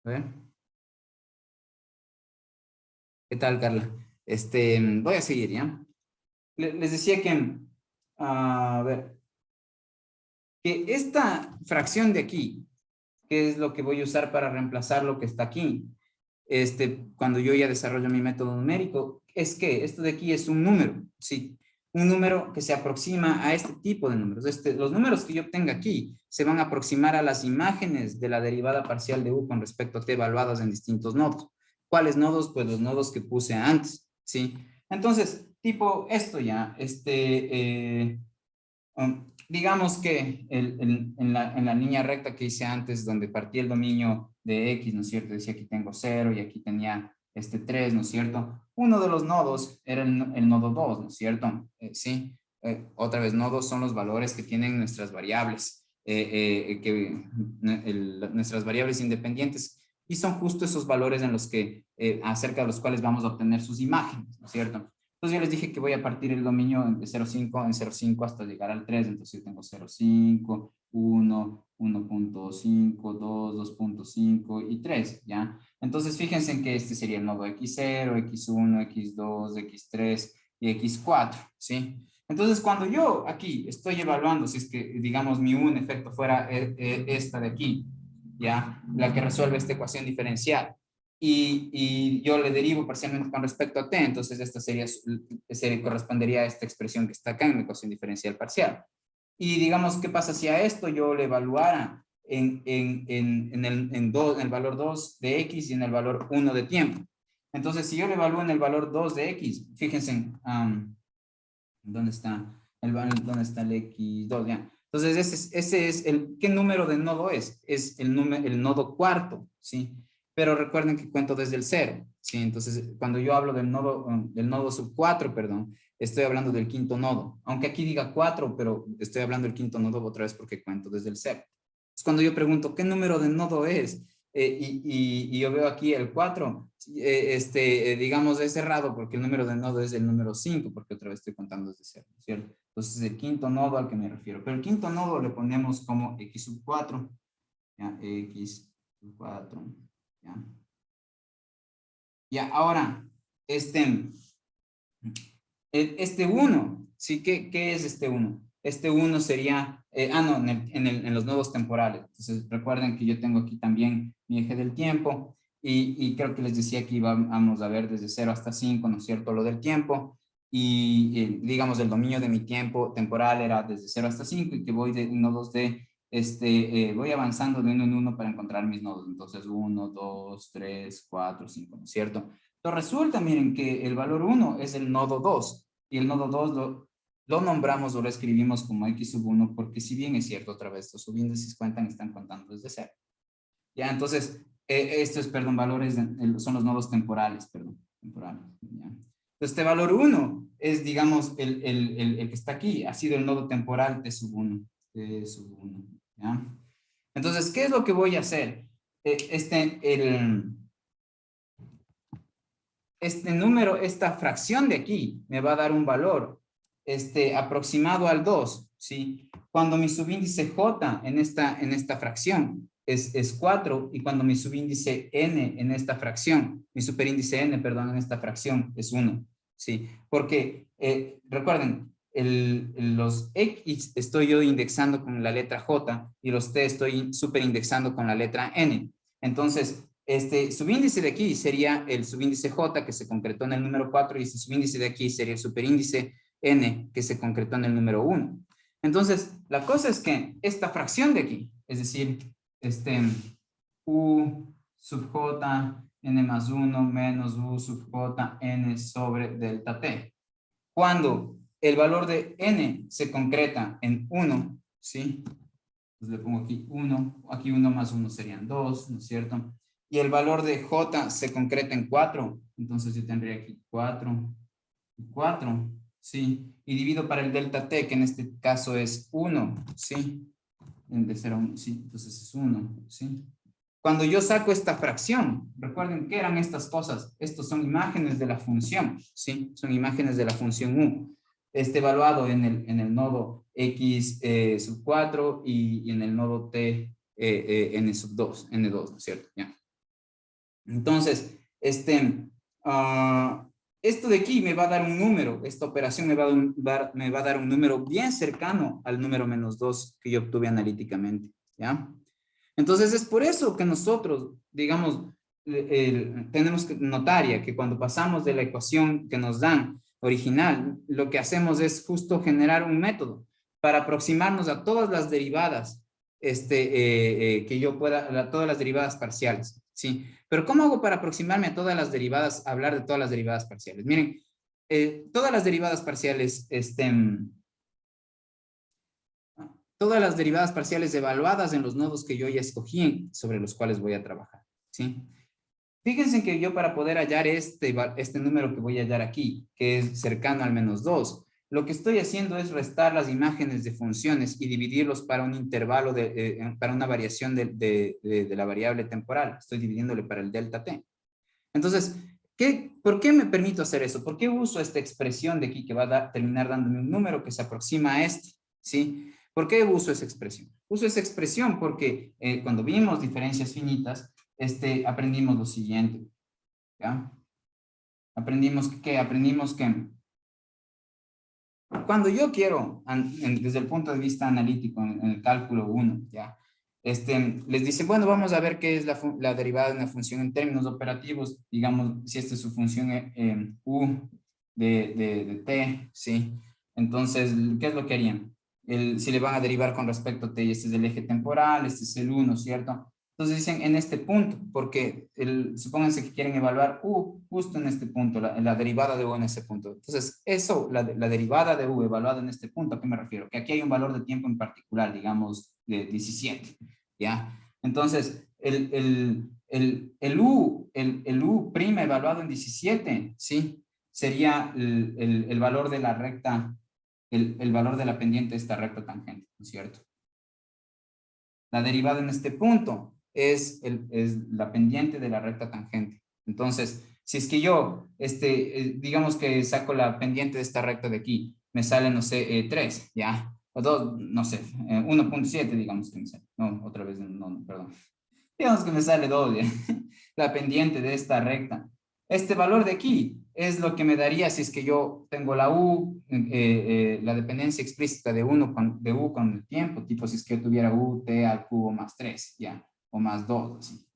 A ver, ¿qué tal, Carla? Voy a seguir, ¿ya? Les decía que, a ver, que esta fracción de aquí, que es lo que voy a usar para reemplazar lo que está aquí, cuando yo ya desarrollo mi método numérico, es que esto de aquí es un número, ¿sí? Un número que se aproxima a este tipo de números. Los números que yo obtenga aquí se van a aproximar a las imágenes de la derivada parcial de u con respecto a t evaluadas en distintos nodos. ¿Cuáles nodos? Pues los nodos que puse antes, ¿sí? Entonces, tipo esto ya, digamos que en la línea recta que hice antes, donde partí el dominio de X, ¿no es cierto? Decía aquí tengo 0 y aquí tenía 3, ¿no es cierto? Uno de los nodos era el nodo 2, ¿no es cierto? Sí, otra vez, nodos son los valores que tienen nuestras variables, nuestras variables independientes, y son justo esos valores en los que, acerca de los cuales vamos a obtener sus imágenes, ¿no es cierto? Entonces yo les dije que voy a partir el dominio de 0,5 en 0,5 hasta llegar al 3. Entonces yo tengo 0,5, 1, 1.5, 2, 2.5 y 3, ¿ya? Entonces fíjense en que este sería el nodo X0, X1, X2, X3 y X4, ¿sí? Entonces cuando yo aquí estoy evaluando, si es que digamos mi un efecto fuera esta de aquí, ¿ya? La que resuelve esta ecuación diferencial, y yo le derivo parcialmente con respecto a t, entonces esta correspondería a esta expresión que está acá en mi ecuación diferencial parcial. Y digamos, ¿qué pasa si a esto yo le evaluara en el valor 2 de x y en el valor 1 de tiempo? Entonces, si yo le evalúo en el valor 2 de x, fíjense, ¿dónde está? ¿Dónde está el x2? Ya. Entonces, ese es ¿qué número de nodo es? Es el nodo cuarto, ¿sí? Pero recuerden que cuento desde el 0, ¿sí? Entonces, cuando yo hablo del nodo sub 4, perdón, estoy hablando del quinto nodo. Aunque aquí diga 4, pero estoy hablando del quinto nodo otra vez porque cuento desde el 0. Entonces, cuando yo pregunto, ¿qué número de nodo es? Y yo veo aquí el 4, digamos, es errado porque el número de nodo es el número 5, porque otra vez estoy contando desde 0, ¿cierto? Entonces, es el quinto nodo al que me refiero. Pero el quinto nodo le ponemos como x sub 4, ¿ya? X sub 4, ¿ya? Ya, ahora, este 1, ¿sí? ¿Qué es este 1? Este 1 sería, no, en los nodos temporales. Entonces, recuerden que yo tengo aquí también mi eje del tiempo, y creo que les decía que vamos a ver desde 0 hasta 5, ¿no es cierto? Lo del tiempo, y digamos, el dominio de mi tiempo temporal era desde 0 hasta 5, y que voy de nodos voy avanzando de uno en uno para encontrar mis nodos. Entonces, 1, 2, 3, 4, 5, ¿no es cierto? Entonces resulta, miren, que el valor 1 es el nodo 2, y el nodo 2 lo nombramos o lo escribimos como x sub 1, porque si bien es cierto, otra vez, los subíndices están contando desde 0. Ya, entonces, estos, perdón, valores son los nodos temporales, perdón, temporales. ¿Ya? Entonces, este valor 1 es, digamos, el que está aquí, ha sido el nodo temporal t sub 1, t sub 1, ¿ya? Entonces, ¿qué es lo que voy a hacer? Este número, esta fracción de aquí, me va a dar un valor aproximado al 2, ¿sí? Cuando mi subíndice J en esta fracción es 4, y cuando mi subíndice N en esta fracción, mi superíndice N, perdón, en esta fracción es 1, ¿sí? Porque, recuerden, los X estoy yo indexando con la letra J, y los T estoy superindexando con la letra N. Entonces, este subíndice de aquí sería el subíndice J, que se concretó en el número 4, y este subíndice de aquí sería el superíndice N, que se concretó en el número 1. Entonces, la cosa es que esta fracción de aquí, es decir, U sub J n más 1 menos U sub J n sobre delta T, cuando el valor de n se concreta en 1, ¿sí? Entonces le pongo aquí 1, aquí 1 más 1 serían 2, ¿no es cierto? Y el valor de J se concreta en 4, entonces yo tendría aquí 4, 4, ¿sí? Y divido para el delta T, que en este caso es 1, ¿sí? De 0 a 1, sí, entonces es 1, ¿sí? Cuando yo saco esta fracción, recuerden que eran estas cosas, estos son imágenes de la función, ¿sí? Son imágenes de la función U, evaluado en el nodo X sub 4 y en el nodo T N sub 2, N2, ¿no es cierto? Ya. Entonces, esto de aquí me va a dar un número, esta operación me va a dar un número bien cercano al número -2 que yo obtuve analíticamente, ¿ya? Entonces es por eso que nosotros, digamos, tenemos que notar ya que cuando pasamos de la ecuación que nos dan original, lo que hacemos es justo generar un método para aproximarnos a todas las derivadas, que yo pueda, a todas las derivadas parciales, ¿sí? Pero ¿cómo hago para aproximarme a todas las derivadas, hablar de todas las derivadas parciales? Miren, todas las derivadas parciales, todas las derivadas parciales evaluadas en los nodos que yo ya escogí sobre los cuales voy a trabajar, ¿sí? Fíjense que yo para poder hallar este número que voy a hallar aquí, que es cercano al -2, lo que estoy haciendo es restar las imágenes de funciones y dividirlos para un intervalo, para una variación de la variable temporal. Estoy dividiéndole para el delta t. Entonces, ¿por qué me permito hacer eso? ¿Por qué uso esta expresión de aquí que va a terminar dándome un número que se aproxima a este? ¿Sí? ¿Por qué uso esa expresión? Uso esa expresión porque cuando vimos diferencias finitas, aprendimos lo siguiente, ¿ya? Aprendimos que cuando yo quiero, desde el punto de vista analítico, en el cálculo 1, ¿ya? Les dice, bueno, vamos a ver qué es la derivada de una función en términos operativos, digamos, si esta es su función u de t, ¿sí? Entonces, ¿qué es lo que harían? Si le van a derivar con respecto a t, y este es el eje temporal, este es el 1, ¿cierto? Entonces dicen en este punto, porque supónganse que quieren evaluar u justo en este punto, la derivada de u en ese punto. Entonces, eso, la derivada de u evaluada en este punto, ¿a qué me refiero? Que aquí hay un valor de tiempo en particular, digamos, de 17, ¿ya? Entonces, el u' evaluado en 17, ¿sí? Sería el valor de la recta, el valor de la pendiente de esta recta tangente, ¿no es cierto? La derivada en este punto es la pendiente de la recta tangente. Entonces, si es que yo, digamos que saco la pendiente de esta recta de aquí, me sale, no sé, 3, ¿ya? O 2, no sé, 1.7, digamos que me sale. No, otra vez, no, perdón. Digamos que me sale 2, ¿ya? La pendiente de esta recta. Este valor de aquí es lo que me daría si es que yo tengo la u, la dependencia explícita de u con el tiempo, tipo si es que yo tuviera u t al cubo más 3, ya, o más 2, así.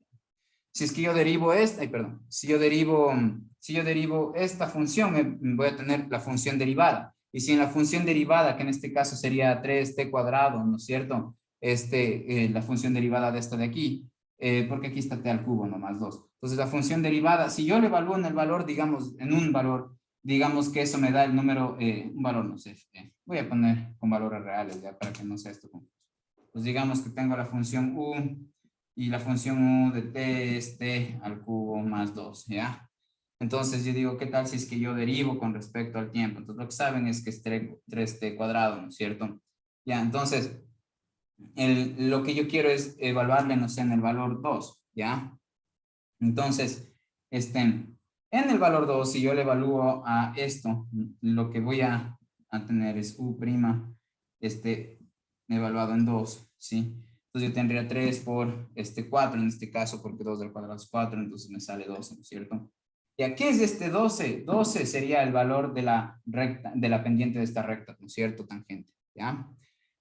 Si es que yo derivo perdón, si yo derivo esta función, voy a tener la función derivada. Y si en la función derivada, que en este caso sería 3t cuadrado, ¿no es cierto? La función derivada de esta de aquí, porque aquí está t al cubo, no más 2. Entonces la función derivada, si yo le evalúo en el valor, digamos, en un valor, digamos que eso me da el número, un valor, no sé, voy a poner con valores reales, ya, para que no sea esto confuso. Pues digamos que tengo la función u, y la función u de t es t al cubo más 2, ¿ya? Entonces yo digo, ¿qué tal si es que yo derivo con respecto al tiempo? Entonces lo que saben es que es 3t cuadrado, ¿no es cierto? Ya, entonces, lo que yo quiero es evaluarle, no sé, en el valor 2, ¿ya? Entonces, en el valor 2, si yo le evalúo a esto, lo que voy a tener es u', evaluado en 2, ¿sí? Entonces yo tendría 3 por 4 en este caso, porque 2 al cuadrado es 4, entonces me sale 12, ¿no es cierto? ¿Y a qué es este 12? 12 sería el valor de la recta, de la pendiente de esta recta, ¿no es cierto? Tangente, ¿ya?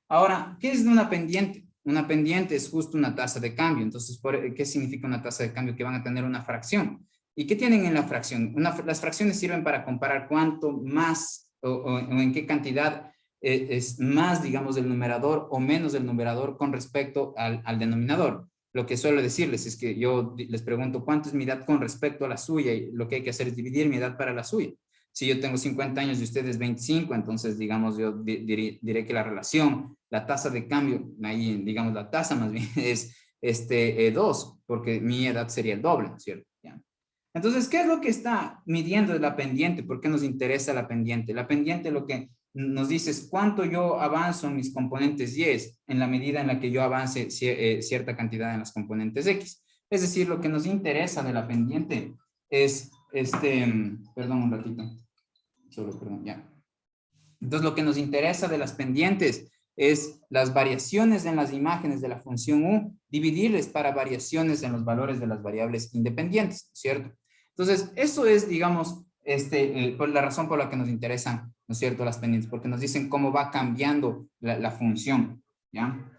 Ahora, ¿qué es una pendiente? Una pendiente es justo una tasa de cambio. Entonces, ¿qué significa una tasa de cambio? Que van a tener una fracción. ¿Y qué tienen en la fracción? Las fracciones sirven para comparar cuánto más o en qué cantidad es más, digamos, del numerador o menos del numerador con respecto al denominador. Lo que suelo decirles es que yo les pregunto cuánto es mi edad con respecto a la suya, y lo que hay que hacer es dividir mi edad para la suya. Si yo tengo 50 años y ustedes 25, entonces, digamos, yo diré que la relación, la tasa de cambio, ahí, digamos, la tasa más bien es 2, porque mi edad sería el doble, ¿no es cierto? ¿Ya? Entonces, ¿qué es lo que está midiendo la pendiente? ¿Por qué nos interesa la pendiente? La pendiente lo que nos dice es cuánto yo avanzo en mis componentes y en la medida en la que yo avance cierta cantidad en las componentes x. Es decir, lo que nos interesa de la pendiente es, perdón un ratito, solo perdón, ya. Entonces, lo que nos interesa de las pendientes es las variaciones en las imágenes de la función U, dividirles para variaciones en los valores de las variables independientes, ¿cierto? Entonces, eso es, digamos, por la razón por la que nos interesan, ¿no es cierto?, las pendientes, porque nos dicen cómo va cambiando la función, ¿ya?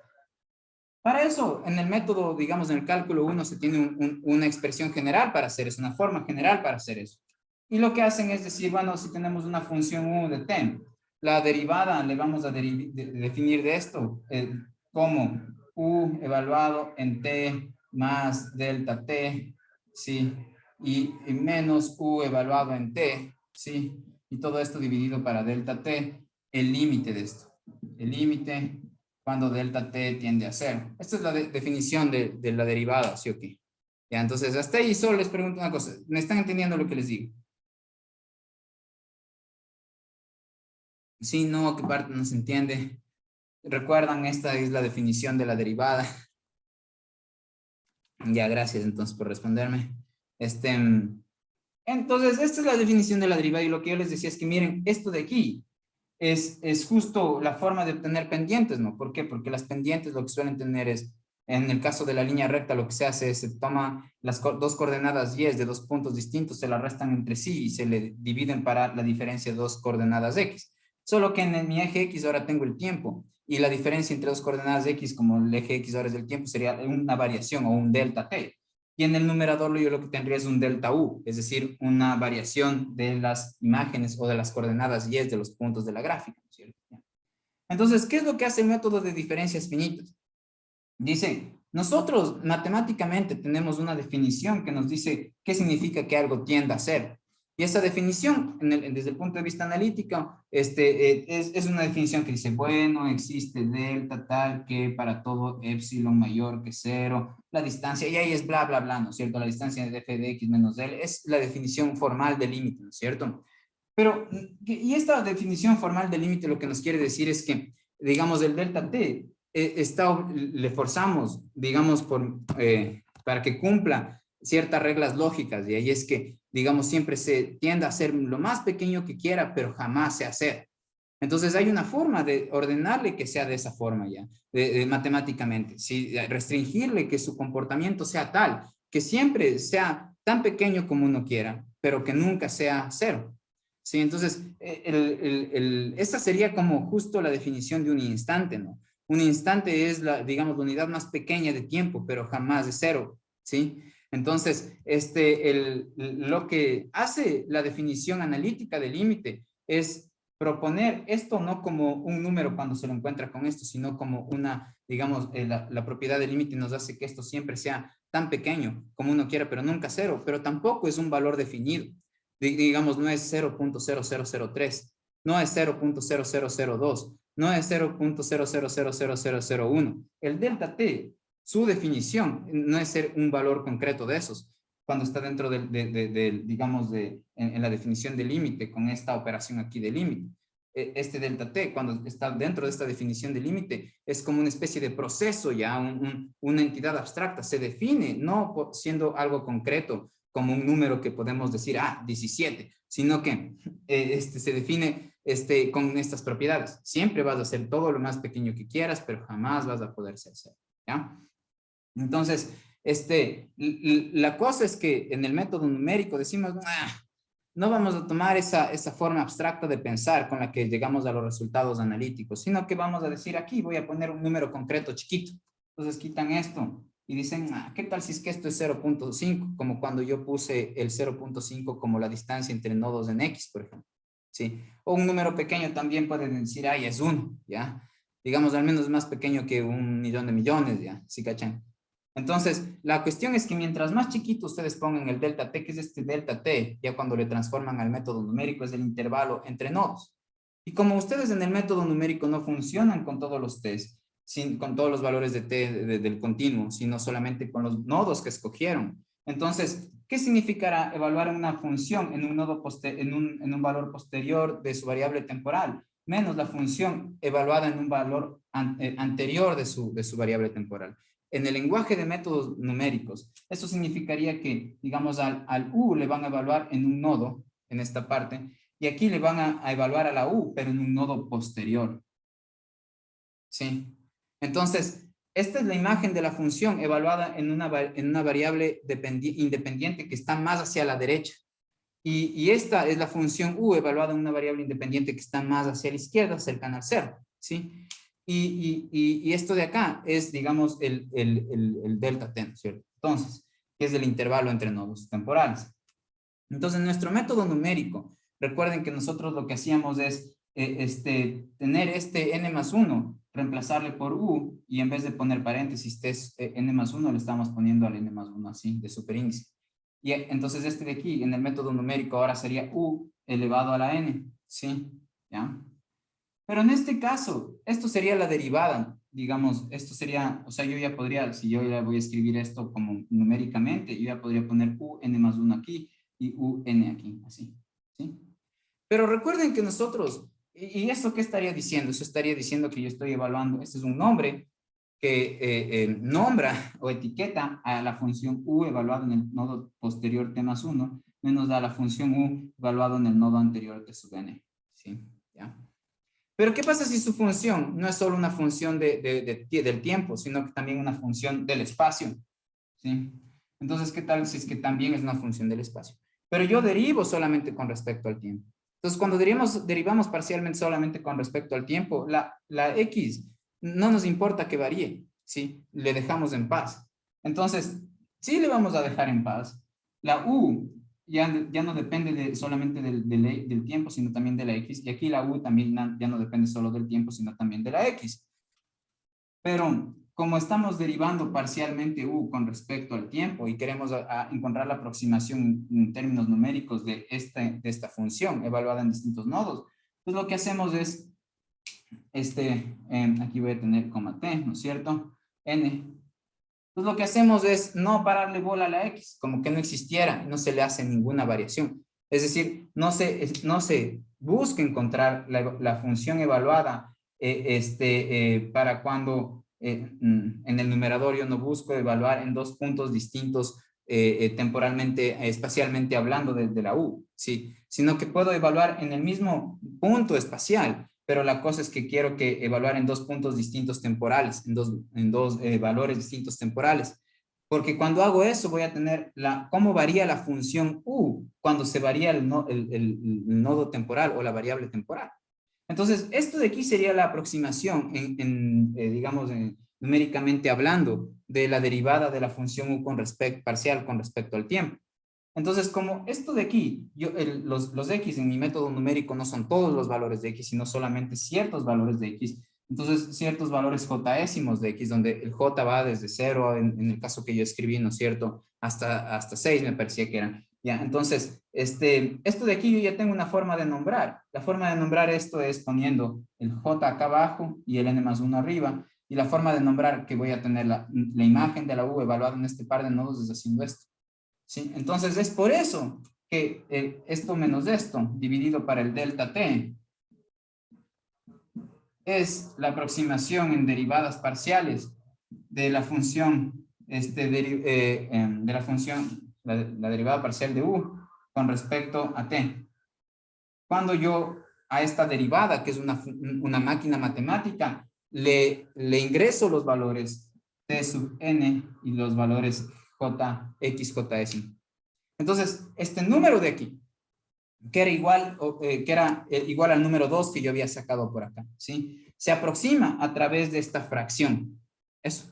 Para eso, en el método, digamos, en el cálculo 1 se tiene una expresión general para hacer eso, una forma general para hacer eso. Y lo que hacen es decir, bueno, si tenemos una función U de t, la derivada le vamos a definir de esto como U evaluado en t más delta t, ¿sí? Y menos U evaluado en t, ¿sí? Y todo esto dividido para delta t, el límite de esto. El límite cuando delta t tiende a cero. Esta es la definición de la derivada, ¿sí o qué? Ya, entonces, hasta ahí solo les pregunto una cosa. ¿Me están entendiendo lo que les digo? Sí, no, ¿qué parte no se entiende? ¿Recuerdan? Esta es la definición de la derivada. Ya, gracias entonces por responderme. Entonces, esta es la definición de la derivada y lo que yo les decía es que miren, esto de aquí es justo la forma de obtener pendientes, ¿no? ¿Por qué? Porque las pendientes lo que suelen tener es, en el caso de la línea recta, lo que se hace es se toma las dos coordenadas y de dos puntos distintos, se las restan entre sí y se le dividen para la diferencia de dos coordenadas x. Solo que en mi eje x ahora tengo el tiempo y la diferencia entre dos coordenadas x, como el eje x ahora es el tiempo, sería una variación o un delta t. Y en el numerador yo lo que tendría es un delta U, es decir, una variación de las imágenes o de las coordenadas y de los puntos de la gráfica, ¿no es cierto? Entonces, ¿qué es lo que hace el método de diferencias finitas? Dice, nosotros matemáticamente tenemos una definición que nos dice qué significa que algo tienda a ser. Y esa definición, desde el punto de vista analítico, es una definición que dice, bueno, existe delta tal que para todo epsilon mayor que cero, la distancia, y ahí es bla, bla, bla, ¿no es cierto? La distancia de f de x menos del es la definición formal del límite, ¿no es cierto? Pero, y esta definición formal del límite lo que nos quiere decir es que, digamos, el delta t le forzamos, digamos, para que cumpla ciertas reglas lógicas, y ahí es que, digamos, siempre se tiende a hacer lo más pequeño que quiera, pero jamás se hace. Entonces hay una forma de ordenarle que sea de esa forma ya, matemáticamente, ¿sí? Restringirle que su comportamiento sea tal, que siempre sea tan pequeño como uno quiera, pero que nunca sea cero. Sí, entonces, esta sería como justo la definición de un instante, ¿no? Un instante es, digamos, la unidad más pequeña de tiempo, pero jamás de cero, ¿sí? Entonces, lo que hace la definición analítica del límite es proponer esto no como un número cuando se lo encuentra con esto, sino como una, digamos, la propiedad del límite nos hace que esto siempre sea tan pequeño como uno quiera, pero nunca cero, pero tampoco es un valor definido. Digamos, no es 0.0003, no es 0.0002, no es 0.000001. El delta t, su definición, no es ser un valor concreto de esos, cuando está dentro digamos, en la definición de límite, con esta operación aquí de límite. Este delta t, cuando está dentro de esta definición de límite, es como una especie de proceso ya, una entidad abstracta, se define, no siendo algo concreto, como un número que podemos decir, 17, sino que se define con estas propiedades. Siempre vas a hacer todo lo más pequeño que quieras, pero jamás vas a poder ser cero, ¿ya? Entonces, la cosa es que en el método numérico decimos, no vamos a tomar esa forma abstracta de pensar con la que llegamos a los resultados analíticos, sino que vamos a decir aquí, voy a poner un número concreto chiquito. Entonces quitan esto y dicen, ¿qué tal si es que esto es 0.5? Como cuando yo puse el 0.5 como la distancia entre nodos en X, por ejemplo. ¿Sí? O un número pequeño también pueden decir, es 1, ¿ya? Digamos, al menos más pequeño que 1.000.000 de millones, ¿ya? ¿Sí cachan? Entonces, la cuestión es que mientras más chiquito ustedes pongan el delta t, que es este delta t, ya cuando le transforman al método numérico, es el intervalo entre nodos. Y como ustedes en el método numérico no funcionan con todos los t's, con todos los valores de t del continuo, sino solamente con los nodos que escogieron. Entonces, ¿qué significará evaluar una función en un, nodo en un valor posterior de su variable temporal? Menos la función evaluada en un valor anterior de su variable temporal. En el lenguaje de métodos numéricos, eso significaría que, digamos, al U le van a evaluar en un nodo, en esta parte, y aquí le van a evaluar a la U, pero en un nodo posterior. ¿sí? Entonces, esta es la imagen de la función evaluada en una variable independiente que está más hacia la derecha. Y esta es la función u evaluada en una variable independiente que está más hacia la izquierda, cercana al cero, ¿sí? Y esto de acá es, digamos, el delta t, ¿no es cierto? Entonces, que es el intervalo entre nodos temporales. Entonces, nuestro método numérico, recuerden que nosotros lo que hacíamos es tener este n más 1, reemplazarle por u, y en vez de poner paréntesis, n más 1, le estamos poniendo al n más 1 así, de superíndice. Y entonces este de aquí, en el método numérico, ahora sería u elevado a la n, ¿sí? ¿Ya? Pero en este caso, esto sería la derivada, digamos, esto sería, o sea, yo ya podría, si yo ya voy a escribir esto como numéricamente, yo ya podría poner u n más 1 aquí y u n aquí, así, ¿sí? Pero recuerden que nosotros, ¿y esto qué estaría diciendo? Eso estaría diciendo que yo estoy evaluando, este es un nombre que nombra o etiqueta a la función u evaluada en el nodo posterior t más 1, menos a la función u evaluada en el nodo anterior t sub n, ¿sí? ¿Ya? Pero ¿qué pasa si su función no es solo una función del tiempo, sino que también una función del espacio? ¿Sí? Entonces, ¿qué tal si es que también es una función del espacio? Pero yo derivo solamente con respecto al tiempo. Entonces, cuando derivamos parcialmente solamente con respecto al tiempo, la x no nos importa que varíe, ¿sí? Le dejamos en paz. Entonces, sí le vamos a dejar en paz. La u ya no depende solamente del tiempo, sino también de la x. Y aquí la u también ya no depende solo del tiempo, sino también de la x. Pero como estamos derivando parcialmente u con respecto al tiempo y queremos encontrar la aproximación en términos numéricos de esta función evaluada en distintos nodos, pues lo que hacemos es, aquí voy a tener coma t, ¿no es cierto? N. Pues lo que hacemos es no pararle bola a la x, como que no existiera, no se le hace ninguna variación. Es decir, no se busca encontrar la función evaluada para cuando en el numerador yo no busco evaluar en dos puntos distintos temporalmente, espacialmente hablando de la u, ¿sí? Sino que puedo evaluar en el mismo punto espacial, pero la cosa es que quiero que evaluar en dos puntos distintos temporales, en dos valores distintos temporales. Porque cuando hago eso voy a tener cómo varía la función u cuando se varía el nodo temporal o la variable temporal. Entonces, esto de aquí sería la aproximación digamos, numéricamente hablando, de la derivada de la función u parcial con respecto al tiempo. Entonces, como esto de aquí, los x en mi método numérico no son todos los valores de x, sino solamente ciertos valores de x. Entonces, ciertos valores jésimos de x, donde el j va desde 0, en el caso que yo escribí, ¿no es cierto? Hasta 6 me parecía que eran. Ya, entonces, esto de aquí yo ya tengo una forma de nombrar. La forma de nombrar esto es poniendo el j acá abajo y el n más 1 arriba. Y la forma de nombrar que voy a tener la imagen de la u evaluada en este par de nodos es haciendo esto. ¿Sí? Entonces es por eso que esto menos esto dividido para el delta t es la aproximación en derivadas parciales de la función, de la función, la derivada parcial de u con respecto a t. Cuando yo a esta derivada, que es una máquina matemática, le ingreso los valores t sub n y los valores j, x, j, s. Entonces, este número de aquí, que era igual al número 2 que yo había sacado por acá, ¿sí? Se aproxima a través de esta fracción. Eso.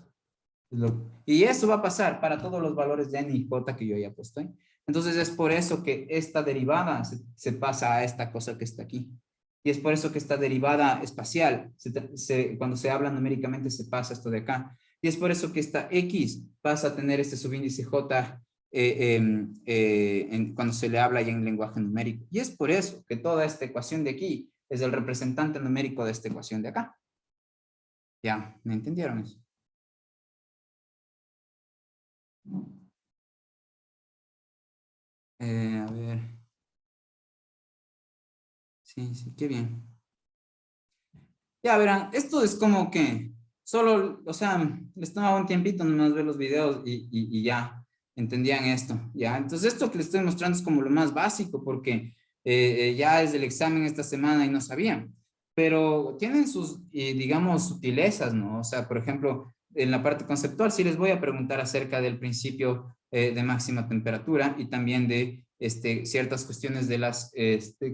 Y eso va a pasar para todos los valores de n y j que yo ya he puesto ahí. Entonces es por eso que esta derivada se pasa a esta cosa que está aquí. Y es por eso que esta derivada espacial, cuando se habla numéricamente, se pasa esto de acá. Y es por eso que esta x pasa a tener este subíndice j cuando se le habla ya en lenguaje numérico. Y es por eso que toda esta ecuación de aquí es el representante numérico de esta ecuación de acá. ¿Ya? ¿Me entendieron eso? A ver. Sí, sí, qué bien. Ya verán, esto es como que solo, o sea, les tomaba un tiempito nomás ver los videos y ya entendían esto, ¿ya? Entonces esto que les estoy mostrando es como lo más básico porque ya es el examen esta semana y no sabían. pero tienen sus, digamos, sutilezas, ¿no? O sea, por ejemplo, en la parte conceptual sí les voy a preguntar acerca del principio de máxima temperatura y también de ciertas cuestiones de las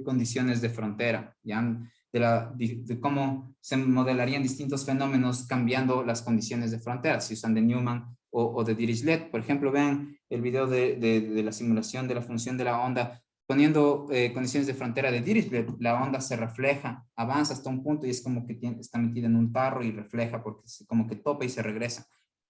condiciones de frontera, ¿ya? De cómo se modelarían distintos fenómenos cambiando las condiciones de frontera, si usan de Newman o de Dirichlet. Por ejemplo, vean el video de la simulación de la función de la onda. Poniendo condiciones de frontera de Dirichlet, la onda se refleja, avanza hasta un punto y es como que está metida en un tarro y refleja porque como que topa y se regresa.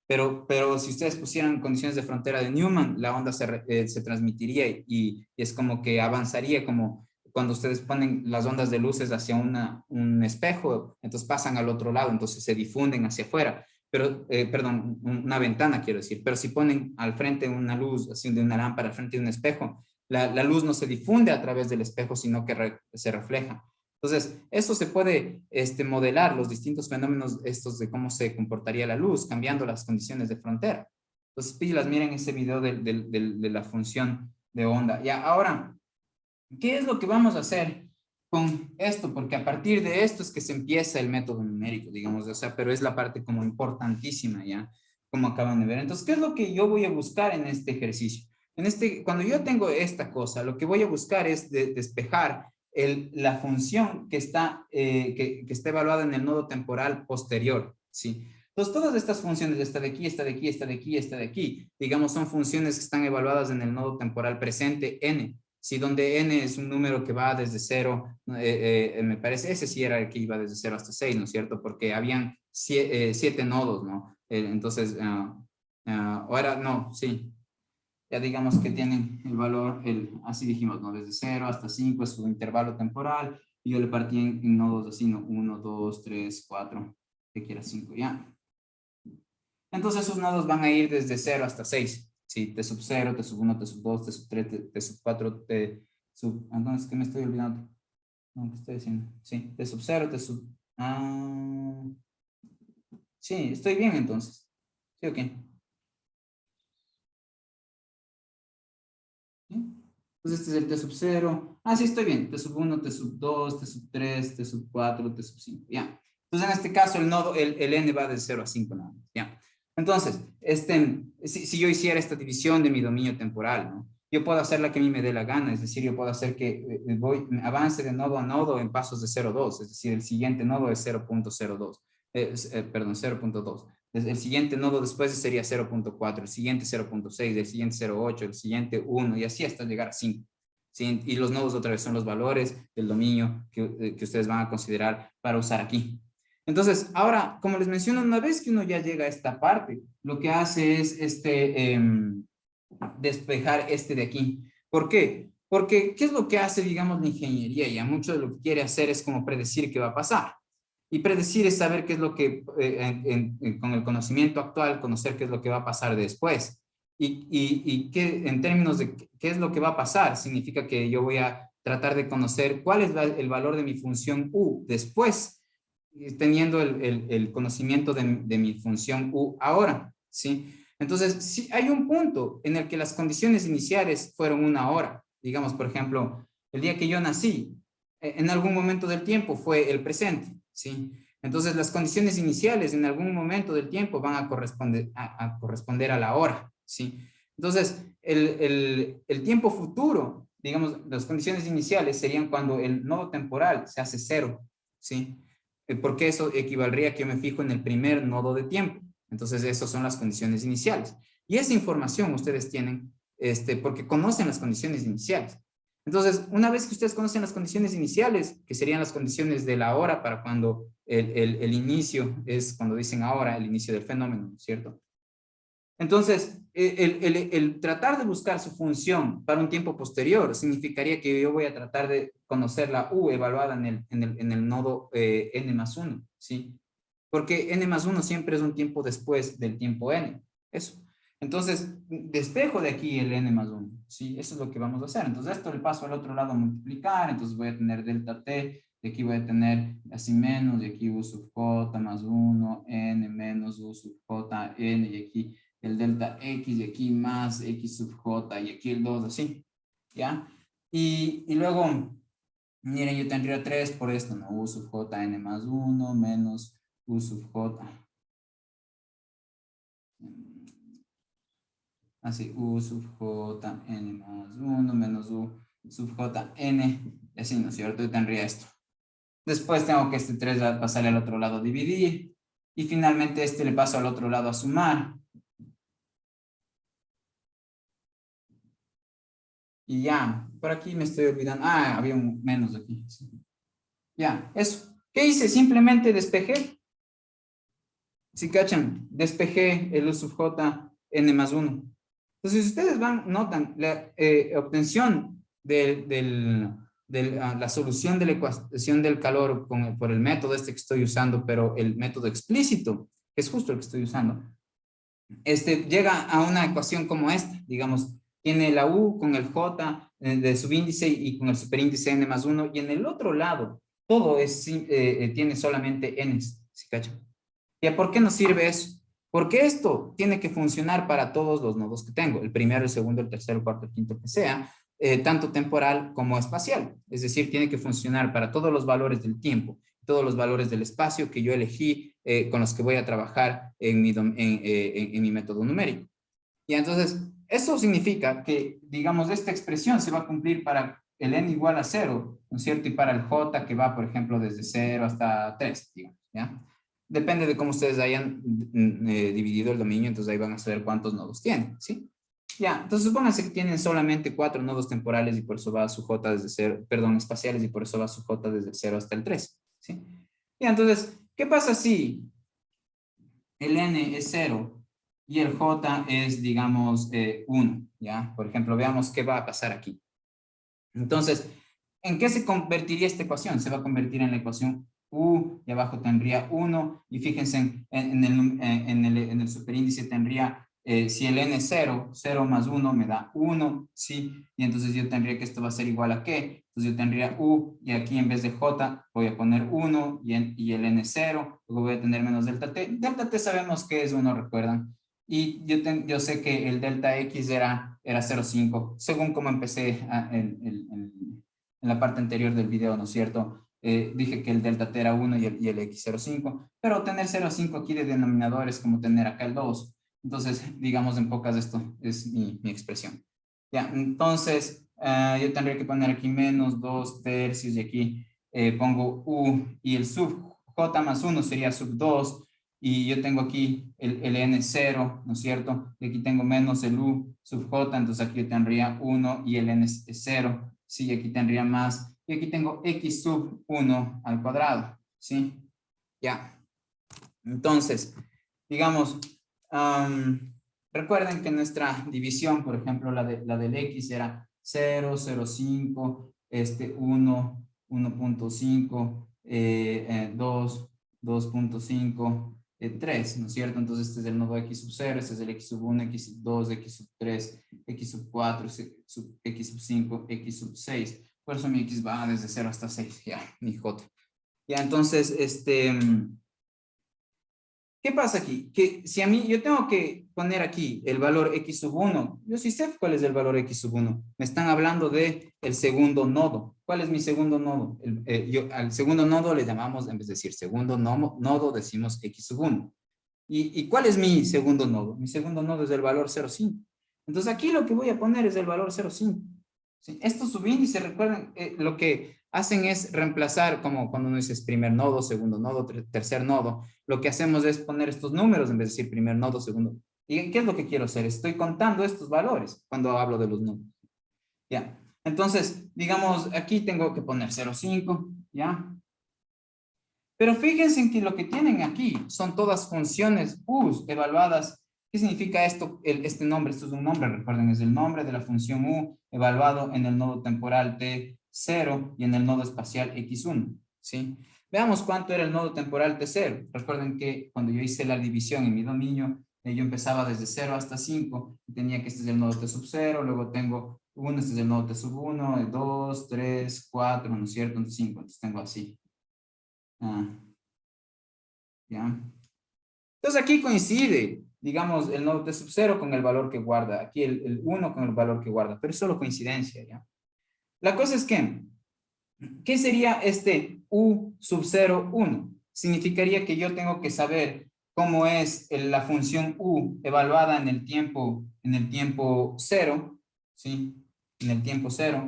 Pero si ustedes pusieran condiciones de frontera de Newman, la onda se transmitiría y es como que avanzaría como cuando ustedes ponen las ondas de luces hacia un espejo, entonces pasan al otro lado, entonces se difunden hacia afuera. Pero, perdón, una ventana quiero decir, pero si ponen al frente una luz, así de una lámpara al frente de un espejo, la luz no se difunde a través del espejo, sino que se refleja. Entonces, eso se puede modelar, los distintos fenómenos estos de cómo se comportaría la luz, cambiando las condiciones de frontera. Entonces, pilas, miren ese video de la función de onda. Ya, ahora, ¿qué es lo que vamos a hacer con esto? Porque a partir de esto es que se empieza el método numérico, digamos, o sea, pero es la parte como importantísima, ¿ya? Como acaban de ver. Entonces, ¿qué es lo que yo voy a buscar en este ejercicio? Cuando yo tengo esta cosa, lo que voy a buscar es despejar la función que está evaluada en el nodo temporal posterior, ¿sí? Entonces, todas estas funciones, esta de aquí, esta de aquí, esta de aquí, esta de aquí, digamos, son funciones que están evaluadas en el nodo temporal presente, n. Sí, donde n es un número que va desde 0, me parece, ese sí era el que iba desde 0 hasta 6, ¿no es cierto? Porque habían 7 nodos, ¿no? Entonces, ahora no, sí, ya digamos que tienen el valor, así dijimos, ¿no? Desde 0 hasta 5 es su intervalo temporal, y yo le partí en nodos así, ¿no? 1, 2, 3, 4, que quiera 5, ya. Entonces esos nodos van a ir desde 0 hasta 6. Sí, T sub 0, T sub 1, T sub 2, T sub 3, T sub 4, T sub... Entonces, ¿qué me estoy olvidando? No, ¿qué estoy diciendo? Sí, T sub 0, T sub... Ah, sí, estoy bien entonces. Sí, ok. ¿Sí? Entonces este es el T sub 0. Ah, sí, estoy bien. T sub 1, T sub 2, T sub 3, T sub 4, T sub 5. Ya. Entonces en este caso el nodo, el n va de 0 a 5 nada más. Ya. Entonces, si yo hiciera esta división de mi dominio temporal, ¿no? Yo puedo hacer la que a mí me dé la gana, es decir, yo puedo hacer que avance de nodo a nodo en pasos de 0,2, es decir, el siguiente nodo es 0,02, perdón, 0,2. El siguiente nodo después sería 0,4, el siguiente 0,6, el siguiente 0,8, el siguiente 1 y así hasta llegar a 5. ¿Sí? Y los nodos otra vez son los valores del dominio que ustedes van a considerar para usar aquí. Entonces, ahora, como les menciono, una vez que uno ya llega a esta parte, lo que hace es despejar este de aquí. ¿Por qué? Porque, ¿qué es lo que hace, digamos, la ingeniería? Ya mucho de lo que quiere hacer es como predecir qué va a pasar. Y predecir es saber qué es lo que, con el conocimiento actual, conocer qué es lo que va a pasar después. Y qué, en términos de qué es lo que va a pasar, significa que yo voy a tratar de conocer cuál es el valor de mi función U después, teniendo el conocimiento de mi función U ahora, ¿sí? Entonces, si hay un punto en el que las condiciones iniciales fueron una hora, digamos, por ejemplo, el día que yo nací, en algún momento del tiempo fue el presente, ¿sí? Entonces, las condiciones iniciales en algún momento del tiempo van a corresponder a la hora, ¿sí? Entonces, el tiempo futuro, digamos, las condiciones iniciales serían cuando el nodo temporal se hace 0, ¿sí? Porque eso equivaldría a que yo me fijo en el primer nodo de tiempo. Entonces, esas son las condiciones iniciales. Y esa información ustedes tienen, porque conocen las condiciones iniciales. Entonces, una vez que ustedes conocen las condiciones iniciales, que serían las condiciones de la hora para cuando el inicio es cuando dicen ahora, el inicio del fenómeno, ¿cierto? Entonces, el tratar de buscar su función para un tiempo posterior significaría que yo voy a tratar de conocer la U evaluada en el nodo n más 1, ¿sí? Porque n más 1 siempre es un tiempo después del tiempo n. Eso. Entonces, despejo de aquí el n más 1, ¿sí? Eso es lo que vamos a hacer. Entonces, esto le paso al otro lado a multiplicar, entonces voy a tener delta t, de aquí voy a tener así menos, y aquí u sub j más 1, n menos u sub j, n, y aquí el delta x, y aquí más x sub j, y aquí el 2, así, ¿ya? Y luego, Miren, yo tendría 3 por esto, ¿no? U sub j n más 1 menos u sub j. Así, u sub j n más 1 menos u sub j n. Y así, ¿no es cierto? Yo tendría esto. Después tengo que este 3 pasarle al otro lado a dividir. Y finalmente este le paso al otro lado a sumar. Y ya, por aquí me estoy olvidando. Ah, había un menos aquí. Sí. Ya, eso. ¿Qué hice? Simplemente despejé. Si cachan, despejé el u sub j n más 1. Entonces, si ustedes notan la obtención la solución de la ecuación del calor por el método este que estoy usando, pero el método explícito, que es justo el que estoy usando, llega a una ecuación como esta, digamos, tiene la U con el J de subíndice y con el superíndice n más 1, y en el otro lado, todo tiene solamente n's, ¿sí cachan? ¿Y por qué nos sirve eso? Porque esto tiene que funcionar para todos los nodos que tengo, el primero, el segundo, el tercero, el cuarto, el quinto, que sea, tanto temporal como espacial. Es decir, tiene que funcionar para todos los valores del tiempo, todos los valores del espacio que yo elegí, con los que voy a trabajar en mi método numérico. Y entonces, eso significa que, digamos, esta expresión se va a cumplir para el n igual a 0, ¿no es cierto? Y para el j que va, por ejemplo, desde 0 hasta 3, digamos, ¿ya? Depende de cómo ustedes hayan dividido el dominio, entonces ahí van a saber cuántos nodos tienen, ¿sí? Ya, entonces supónganse que tienen solamente 4 nodos temporales y por eso va su j desde 0, perdón, espaciales y por eso va su j desde el 0 hasta el 3, ¿sí? Ya, entonces, ¿qué pasa si el n es 0 y el j es, digamos, 1, ¿ya? Por ejemplo, veamos qué va a pasar aquí. Entonces, ¿en qué se convertiría esta ecuación? Se va a convertir en la ecuación u, y abajo tendría 1, y fíjense en el superíndice tendría, si el n es 0, 0 más 1 me da 1, ¿sí? Y entonces yo tendría que esto va a ser igual a ¿qué? Entonces yo tendría u, y aquí en vez de j voy a poner 1, y el n es 0, luego voy a tener menos delta t. Delta t sabemos que es 1, ¿recuerdan? Y yo sé que el delta x era 0,5, según como empecé en la parte anterior del video, ¿no es cierto? Dije que el delta t era 1 y el x 0,5, pero tener 0,5 aquí de denominador es como tener acá el 2. Entonces, digamos en pocas, esto es mi expresión. Ya, entonces, yo tendría que poner aquí menos 2 tercios y aquí pongo u, y el sub j más 1 sería sub 2, y yo tengo aquí el n0, ¿no es cierto? Y aquí tengo menos el u sub j, entonces aquí yo tendría 1 y el n es 0, sí, aquí tendría más, y aquí tengo x sub 1 al cuadrado, ¿sí? Ya, entonces, digamos, recuerden que nuestra división, por ejemplo, la del x era 0, 0,5, 1, 1.5, 2, 2.5, 3, ¿no es cierto? Entonces este es el nodo x sub 0, este es el x sub 1, x sub 2, x sub 3, x sub 4, x sub 5, x sub 6. Por eso mi x va desde 0 hasta 6, ya, mi j. Ya, entonces, ¿qué pasa aquí? Que si a mí, yo tengo que poner aquí el valor x sub 1, yo sí sé cuál es el valor x sub 1. Me están hablando de el segundo nodo. ¿Cuál es mi segundo nodo? Al segundo nodo le llamamos, en vez de decir segundo nodo, decimos x sub 1. ¿Y cuál es mi segundo nodo? Mi segundo nodo es el valor 0,5. Entonces aquí lo que voy a poner es el valor 0,5. ¿Sí? Estos subíndices, recuerden, lo que hacen es reemplazar, como cuando uno dice primer nodo, segundo nodo, tercer nodo, lo que hacemos es poner estos números en vez de decir primer nodo, segundo. ¿Y qué es lo que quiero hacer? Estoy contando estos valores cuando hablo de los nodos. ¿Ya? Entonces, digamos, aquí tengo que poner 0,5, ¿ya? Pero fíjense en que lo que tienen aquí son todas funciones u evaluadas. ¿Qué significa esto? Este nombre, esto es un nombre, recuerden, es el nombre de la función u evaluado en el nodo temporal t0 y en el nodo espacial x1, ¿sí? Veamos cuánto era el nodo temporal t0. Recuerden que cuando yo hice la división en mi dominio, yo empezaba desde 0 hasta 5 y tenía que este es el nodo t sub 0, luego tengo 1, este es el nodo t sub 1, 2, 3, 4, ¿no es cierto? 5, entonces tengo así. ¿Ya? Entonces aquí coincide, digamos, el nodo t sub 0 con el valor que guarda, aquí el 1 con el valor que guarda, pero es solo coincidencia, ¿ya? La cosa es que ¿Qué sería este U sub 0, 1? Significaría que yo tengo que saber cómo es la función U evaluada en el tiempo 0, ¿sí? En el tiempo 0,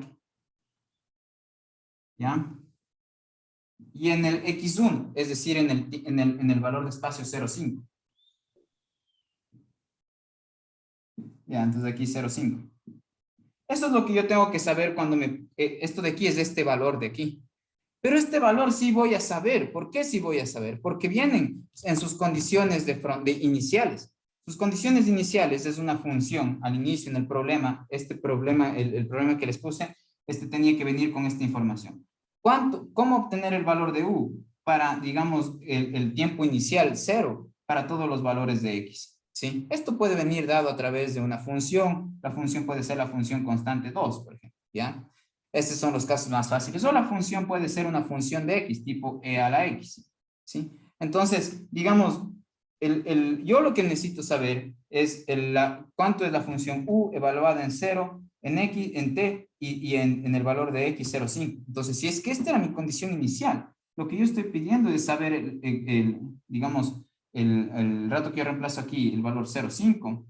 ¿ya? Y en el x1, es decir, en el valor de espacio 0,5. Ya, entonces aquí 0,5. Eso es lo que yo tengo que saber cuando esto de aquí es este valor de aquí. Pero este valor sí voy a saber. ¿Por qué sí voy a saber? Porque vienen en sus condiciones de iniciales. Sus condiciones iniciales es una función al inicio en el problema. Este problema, el problema que les puse, tenía que venir con esta información. ¿Cómo obtener el valor de U para, digamos, el tiempo inicial 0 para todos los valores de X? ¿Sí? Esto puede venir dado a través de una función. La función puede ser la función constante 2, por ejemplo, ¿ya? Estos son los casos más fáciles. O la función puede ser una función de X, tipo e a la X, ¿sí? Entonces, digamos, yo lo que necesito saber es cuánto es la función U evaluada en 0, en X, en T y en el valor de X 0,5. Entonces, si es que esta era mi condición inicial, lo que yo estoy pidiendo es saber, digamos, el rato que yo reemplazo aquí, el valor 0,5.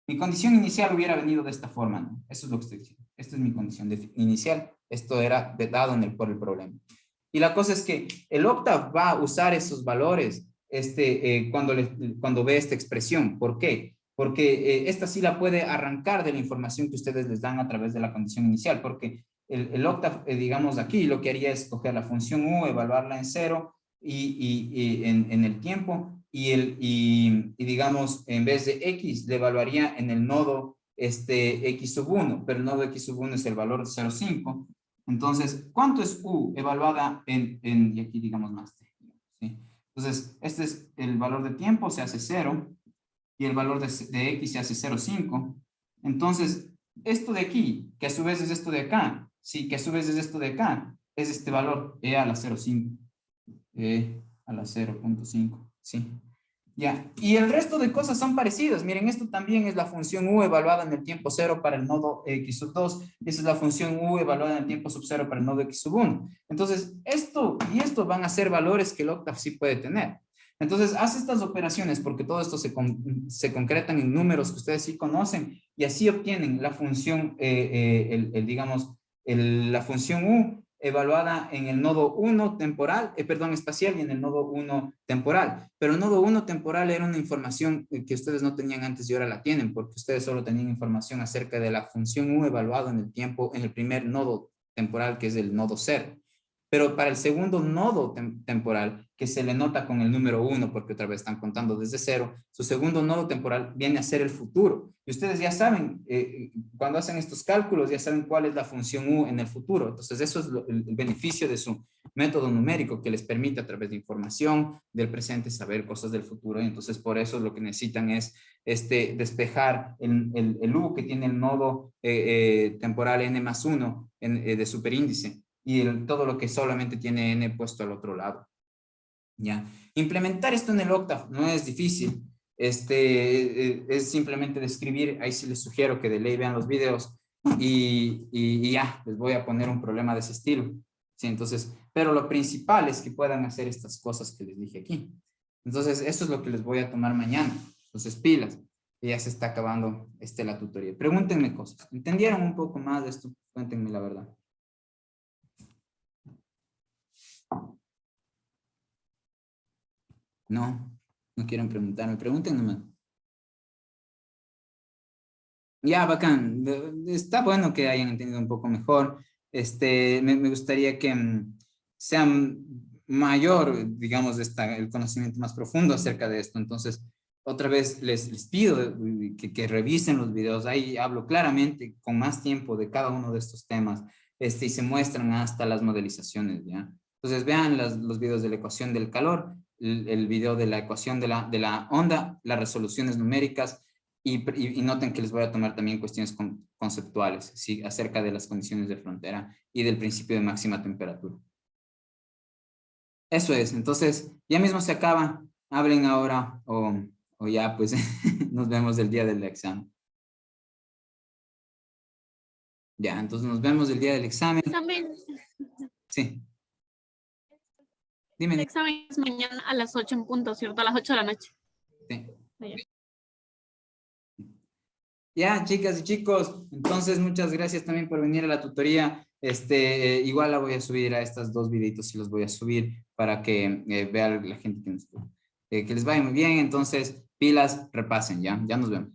Mi condición inicial hubiera venido de esta forma, ¿no? Eso es lo que estoy diciendo. Esta es mi condición inicial. Esto era dado por el problema. Y la cosa es que el Octave va a usar esos valores cuando ve esta expresión. ¿Por qué? Porque esta sí la puede arrancar de la información que ustedes les dan a través de la condición inicial, porque el Octave, digamos aquí, lo que haría es coger la función U, evaluarla en 0 y en el tiempo, y digamos, en vez de X, le evaluaría en el nodo X sub 1, pero el nodo X sub 1 es el valor 0,5. Entonces, ¿cuánto es U evaluada y aquí digamos más T? ¿Sí? Entonces, este es el valor de tiempo, se hace 0, y el valor de X se hace 0,5. Entonces, esto de aquí, que a su vez es esto de acá, sí, que a su vez es esto de acá, es este valor E a la 0,5. A la 0,5, sí. Ya, y el resto de cosas son parecidas. Miren, esto también es la función U evaluada en el tiempo 0 para el nodo X sub 2. Esa es la función U evaluada en el tiempo sub 0 para el nodo X sub 1. Entonces, esto y esto van a ser valores que el Octave sí puede tener. Entonces, hace estas operaciones porque todo esto se concretan en números que ustedes sí conocen y así obtienen la función, digamos, la función U evaluada en el nodo 1 temporal, espacial y en el nodo 1 temporal. Pero el nodo 1 temporal era una información que ustedes no tenían antes y ahora la tienen, porque ustedes solo tenían información acerca de la función U evaluada en el tiempo, en el primer nodo temporal, que es el nodo 0. Pero para el segundo nodo temporal, que se le nota con el número 1, porque otra vez están contando desde 0, su segundo nodo temporal viene a ser el futuro. Y ustedes ya saben, cuando hacen estos cálculos, ya saben cuál es la función U en el futuro. Entonces, eso es el beneficio de su método numérico, que les permite a través de información del presente saber cosas del futuro. Y entonces, por eso lo que necesitan es despejar el U que tiene el nodo temporal n más 1 de superíndice, y todo lo que solamente tiene n puesto al otro lado. ¿Ya? Implementar esto en el Octave no es difícil. Es simplemente describir. Ahí sí les sugiero que de ley vean los videos y ya, les voy a poner un problema de ese estilo. Sí, entonces, pero lo principal es que puedan hacer estas cosas que les dije aquí. Entonces, eso es lo que les voy a tomar mañana. Entonces, pilas. Y ya se está acabando la tutoría. Pregúntenme cosas. ¿Entendieron un poco más de esto? Cuéntenme la verdad. No, no quieren preguntarme. Pregunten nomás. Ya, bacán. Está bueno que hayan entendido un poco mejor. Me gustaría que sean mayor, digamos, el conocimiento más profundo acerca de esto. Entonces, otra vez les pido que revisen los videos. Ahí hablo claramente con más tiempo de cada uno de estos temas, y se muestran hasta las modelizaciones, ¿ya? Entonces, vean los videos de la ecuación del calor, el video de la ecuación de la onda, las resoluciones numéricas, y noten que les voy a tomar también cuestiones conceptuales, ¿sí? Acerca de las condiciones de frontera y del principio de máxima temperatura. Eso es. Entonces, ya mismo se acaba. Hablen ahora o ya, pues, nos vemos el día del examen. Ya, entonces nos vemos el día del examen. Examen. Sí. El Dime. examen es mañana a las 8 en punto, ¿cierto? A las 8 de la noche. Sí. Ya. Ya, chicas y chicos, entonces muchas gracias también por venir a la tutoría. Igual la voy a subir a estas dos videitos y los voy a subir para que vea la gente que les vaya muy bien. Entonces, pilas, repasen, ya nos vemos.